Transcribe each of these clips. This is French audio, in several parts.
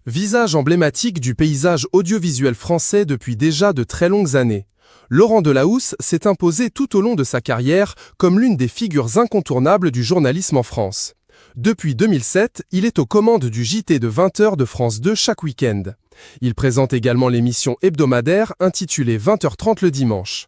Visage emblématique du paysage audiovisuel français depuis déjà de très longues années, Laurent Delahousse s'est imposé tout au long de sa carrière comme l'une des figures incontournables du journalisme en France. Depuis 2007, il est aux commandes du JT de 20h de France 2 chaque week-end. Il présente également l'émission hebdomadaire intitulée 20h30 le dimanche.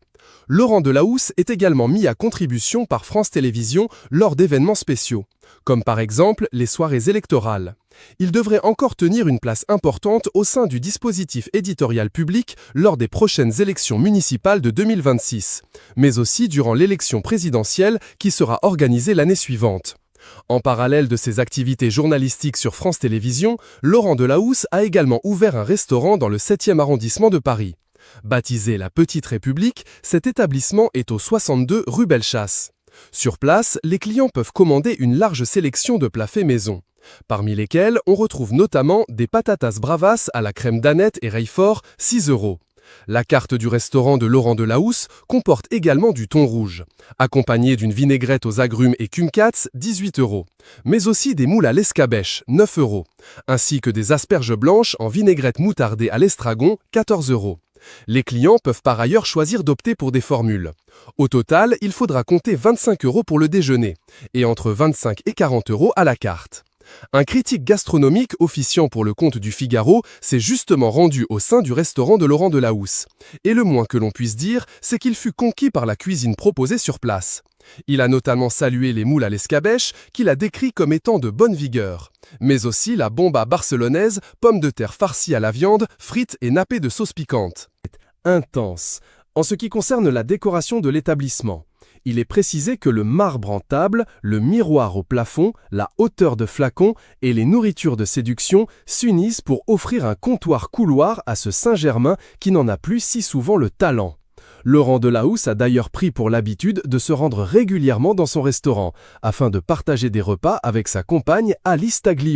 Laurent Delahousse est également mis à contribution par France Télévisions lors d'événements spéciaux, comme par exemple les soirées électorales. Il devrait encore tenir une place importante au sein du dispositif éditorial public lors des prochaines élections municipales de 2026, mais aussi durant l'élection présidentielle qui sera organisée l'année suivante. En parallèle de ses activités journalistiques sur France Télévisions, Laurent Delahousse a également ouvert un restaurant dans le 7e arrondissement de Paris. Baptisé la Petite République, cet établissement est au 62 rue Bellechasse. Sur place, les clients peuvent commander une large sélection de plats faits maison, parmi lesquels on retrouve notamment des patatas bravas à la crème d'aneth et Roquefort, 6 €. La carte du restaurant de Laurent Delahousse comporte également du thon rouge, accompagné d'une vinaigrette aux agrumes et kumquats, 18 €, mais aussi des moules à l'escabèche, 9 €, ainsi que des asperges blanches en vinaigrette moutardée à l'estragon, 14 €. Les clients peuvent par ailleurs choisir d'opter pour des formules. Au total, il faudra compter 25 € pour le déjeuner, et entre 25 et 40 € à la carte. Un critique gastronomique officiant pour le compte du Figaro s'est justement rendu au sein du restaurant de Laurent Delahousse. Et le moins que l'on puisse dire, c'est qu'il fut conquis par la cuisine proposée sur place. Il a notamment salué les moules à l'escabèche, qu'il a décrit comme étant de bonne vigueur, mais aussi la bomba barcelonaise, pommes de terre farcies à la viande, frites et nappées de sauce piquante. Intense. En ce qui concerne la décoration de l'établissement, il est précisé que le marbre en table, le miroir au plafond, la hauteur de flacon et les nourritures de séduction s'unissent pour offrir un comptoir-couloir à ce Saint-Germain qui n'en a plus si souvent le talent. Laurent Delahousse a d'ailleurs pris pour l'habitude de se rendre régulièrement dans son restaurant, afin de partager des repas avec sa compagne Alice Taglioni.